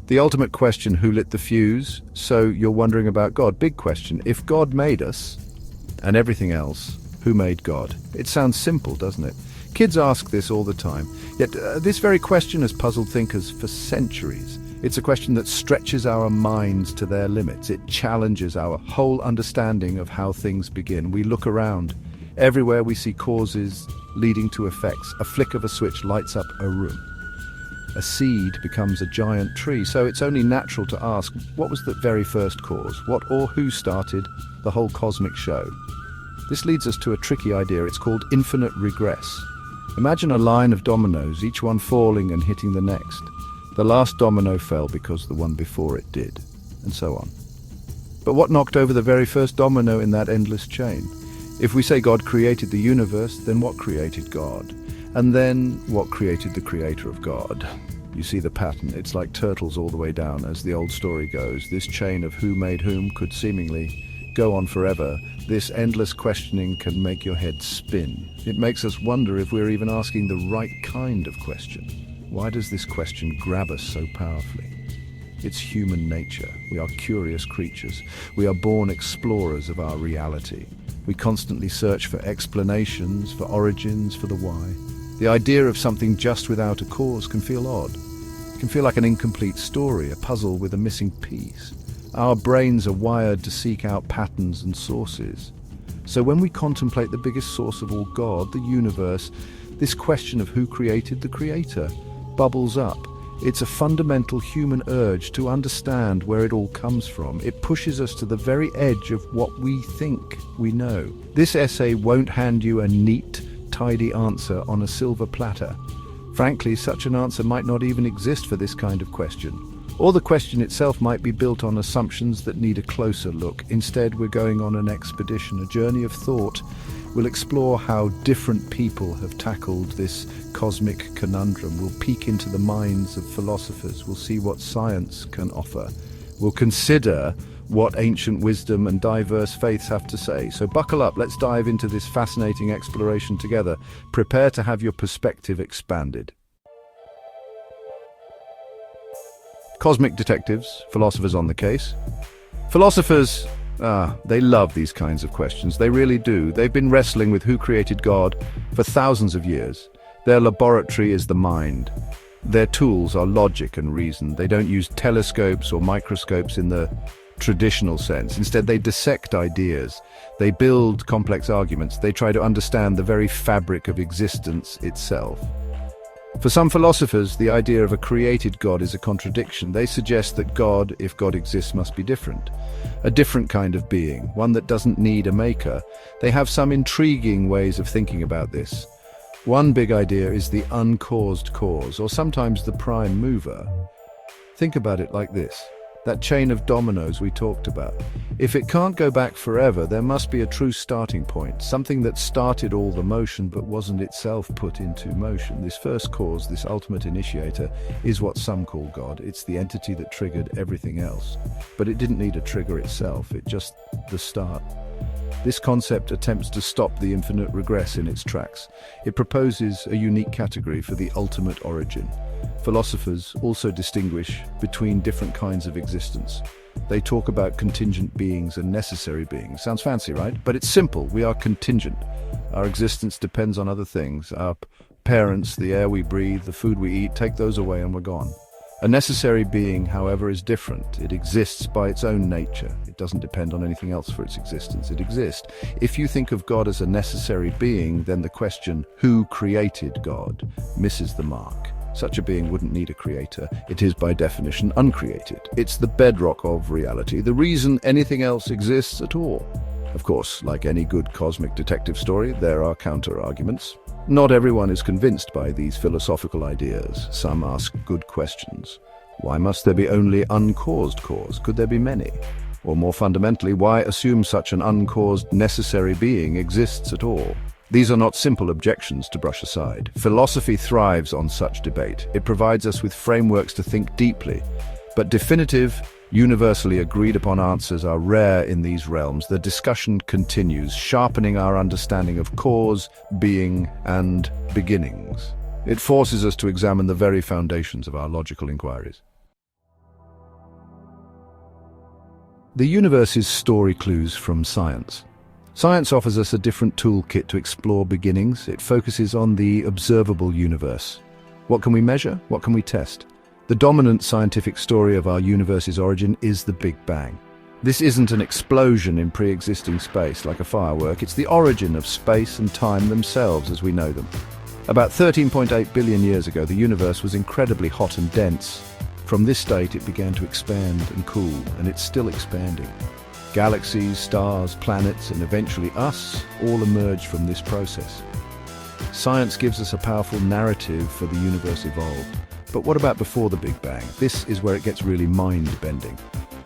The ultimate question, who lit the fuse? So you're wondering about God. Big question. If God made us and everything else, who made God? It sounds simple, doesn't it? Kids ask this all the time. Yet this very question has puzzled thinkers for centuries. It's a question that stretches our minds to their limits. It challenges our whole understanding of how things begin. We look around. Everywhere we see causes leading to effects. A flick of a switch lights up a room. A seed becomes a giant tree. So it's only natural to ask, what was the very first cause? What or who started the whole cosmic show? This leads us to a tricky idea. It's called infinite regress. Imagine a line of dominoes, each one falling and hitting the next. The last domino fell because the one before it did, and so on. But what knocked over the very first domino in that endless chain? If we say God created the universe, then what created God? And then what created the creator of God? You see the pattern. It's like turtles all the way down, as the old story goes. This chain of who made whom could seemingly go on forever. This endless questioning can make your head spin. It makes us wonder if we're even asking the right kind of question. Why does this question grab us so powerfully? It's human nature. We are curious creatures. We are born explorers of our reality. We constantly search for explanations, for origins, for the why. The idea of something just without a cause can feel odd. It can feel like an incomplete story, a puzzle with a missing piece. Our brains are wired to seek out patterns and sources. So when we contemplate the biggest source of all, God, the universe, this question of who created the creator bubbles up. It's a fundamental human urge to understand where it all comes from. It pushes us to the very edge of what we think we know. This essay won't hand you a neat, tidy answer on a silver platter. Frankly, such an answer might not even exist for this kind of question. Or the question itself might be built on assumptions that need a closer look. Instead, we're going on an expedition, a journey of thought. We'll explore how different people have tackled this cosmic conundrum. We'll peek into the minds of philosophers. We'll see what science can offer. We'll consider what ancient wisdom and diverse faiths have to say. So buckle up, let's dive into this fascinating exploration together. Prepare to have your perspective expanded. Cosmic detectives, philosophers on the case. Philosophers, they love these kinds of questions. They really do. They've been wrestling with who created God for thousands of years. Their laboratory is the mind. Their tools are logic and reason. They don't use telescopes or microscopes in the traditional sense. Instead, they dissect ideas. They build complex arguments. They try to understand the very fabric of existence itself. For some philosophers, the idea of a created God is a contradiction. They suggest that God, if God exists, must be different. A different kind of being, one that doesn't need a maker. They have some intriguing ways of thinking about this. One big idea is the uncaused cause, or sometimes the prime mover. Think about it like this. That chain of dominoes we talked about. If it can't go back forever, there must be a true starting point, something that started all the motion but wasn't itself put into motion. This first cause, this ultimate initiator, is what some call God. It's the entity that triggered everything else. But it didn't need a trigger itself, it just the start. This concept attempts to stop the infinite regress in its tracks. It proposes a unique category for the ultimate origin. Philosophers also distinguish between different kinds of existence. They talk about contingent beings and necessary beings. Sounds fancy, right? But it's simple. We are contingent. Our existence depends on other things. Our parents, the air we breathe, the food we eat, take those away and we're gone. A necessary being, however, is different. It exists by its own nature. It doesn't depend on anything else for its existence. It exists. If you think of God as a necessary being, then the question, who created God, misses the mark. Such a being wouldn't need a creator. It is by definition uncreated. It's the bedrock of reality, the reason anything else exists at all. Of course, like any good cosmic detective story, there are counter-arguments. Not everyone is convinced by these philosophical ideas. Some ask good questions. Why must there be only uncaused cause? Could there be many? Or more fundamentally, why assume such an uncaused necessary being exists at all? These are not simple objections to brush aside. Philosophy thrives on such debate. It provides us with frameworks to think deeply, but definitive, universally agreed upon answers are rare in these realms. The discussion continues, sharpening our understanding of cause, being, and beginnings. It forces us to examine the very foundations of our logical inquiries. The universe's story clues from science. Science offers us a different toolkit to explore beginnings. It focuses on the observable universe. What can we measure? What can we test? The dominant scientific story of our universe's origin is the Big Bang. This isn't an explosion in pre-existing space like a firework. It's the origin of space and time themselves as we know them. About 13.8 billion years ago, the universe was incredibly hot and dense. From this state, it began to expand and cool, and it's still expanding. Galaxies, stars, planets, and eventually us all emerged from this process. Science gives us a powerful narrative for the universe evolved. But what about before the Big Bang? This is where it gets really mind-bending.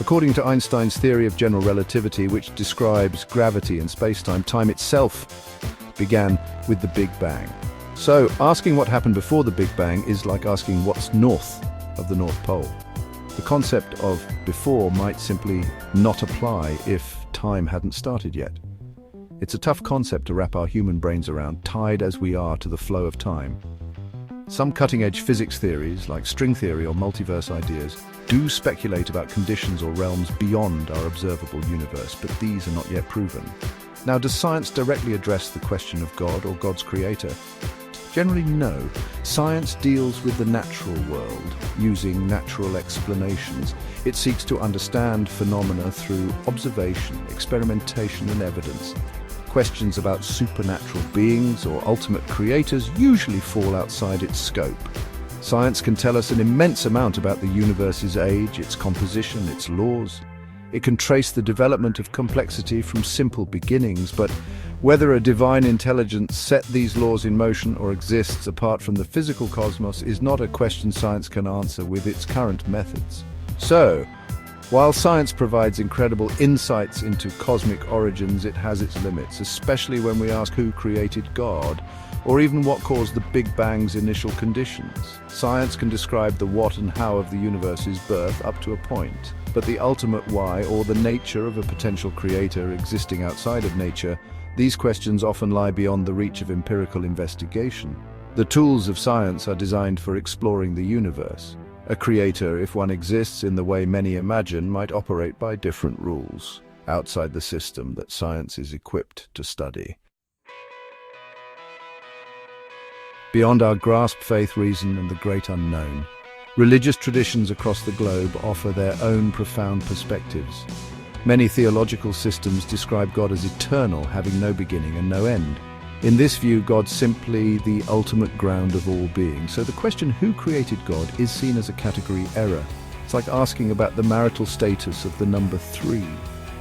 According to Einstein's theory of general relativity, which describes gravity and space-time, time itself began with the Big Bang. So, asking what happened before the Big Bang is like asking what's north of the North Pole. The concept of before might simply not apply if time hadn't started yet. It's a tough concept to wrap our human brains around, tied as we are to the flow of time. Some cutting-edge physics theories, like string theory or multiverse ideas, do speculate about conditions or realms beyond our observable universe, but these are not yet proven. Now, does science directly address the question of God or God's creator? Generally, no. Science deals with the natural world, using natural explanations. It seeks to understand phenomena through observation, experimentation, and evidence. Questions about supernatural beings or ultimate creators usually fall outside its scope. Science can tell us an immense amount about the universe's age, its composition, its laws. It can trace the development of complexity from simple beginnings, but whether a divine intelligence set these laws in motion or exists apart from the physical cosmos is not a question science can answer with its current methods. So, while science provides incredible insights into cosmic origins, it has its limits, especially when we ask who created God, or even what caused the Big Bang's initial conditions. Science can describe the what and how of the universe's birth up to a point, but the ultimate why, or the nature of a potential creator existing outside of nature, these questions often lie beyond the reach of empirical investigation. The tools of science are designed for exploring the universe. A creator, if one exists in the way many imagine, might operate by different rules, outside the system that science is equipped to study. Beyond our grasp, faith, reason, and the great unknown, religious traditions across the globe offer their own profound perspectives. Many theological systems describe God as eternal, having no beginning and no end. In this view, God's simply the ultimate ground of all being. So the question, who created God, is seen as a category error. It's like asking about the marital status of the number 3.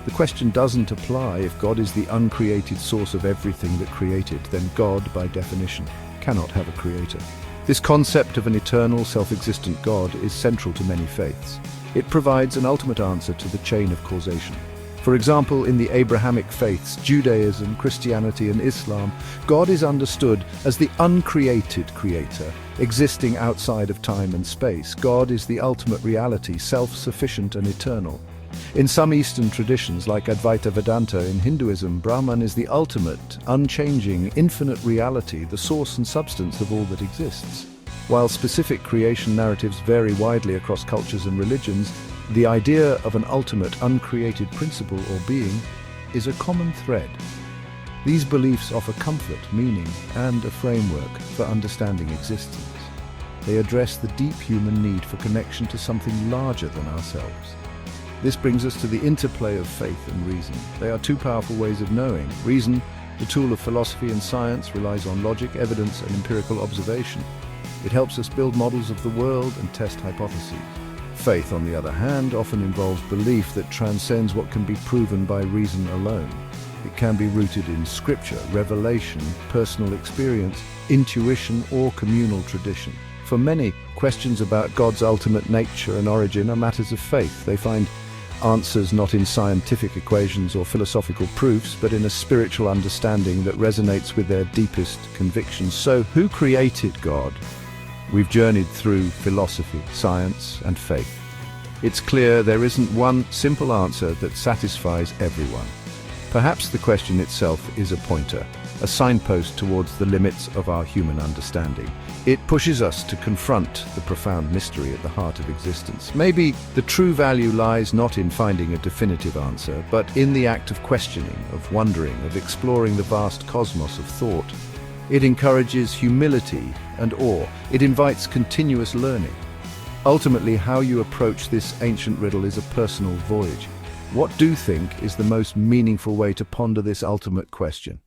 The question doesn't apply if God is the uncreated source of everything that created, then God, by definition, cannot have a creator. This concept of an eternal, self-existent God is central to many faiths. It provides an ultimate answer to the chain of causation. For example, in the Abrahamic faiths, Judaism, Christianity, and Islam, God is understood as the uncreated creator, existing outside of time and space. God is the ultimate reality, self-sufficient and eternal. In some Eastern traditions, like Advaita Vedanta in Hinduism, Brahman is the ultimate, unchanging, infinite reality, the source and substance of all that exists. While specific creation narratives vary widely across cultures and religions, the idea of an ultimate, uncreated principle or being is a common thread. These beliefs offer comfort, meaning, and a framework for understanding existence. They address the deep human need for connection to something larger than ourselves. This brings us to the interplay of faith and reason. They are two powerful ways of knowing. Reason, the tool of philosophy and science, relies on logic, evidence, and empirical observation. It helps us build models of the world and test hypotheses. Faith, on the other hand, often involves belief that transcends what can be proven by reason alone. It can be rooted in scripture, revelation, personal experience, intuition, or communal tradition. For many, questions about God's ultimate nature and origin are matters of faith. They find answers not in scientific equations or philosophical proofs, but in a spiritual understanding that resonates with their deepest convictions. So, who created God? We've journeyed through philosophy, science, and faith. It's clear there isn't one simple answer that satisfies everyone. Perhaps the question itself is a pointer. a signpost towards the limits of our human understanding. It pushes us to confront the profound mystery at the heart of existence. Maybe the true value lies not in finding a definitive answer, but in the act of questioning, of wondering, of exploring the vast cosmos of thought. It encourages humility and awe. It invites continuous learning. Ultimately, how you approach this ancient riddle is a personal voyage. What do you think is the most meaningful way to ponder this ultimate question?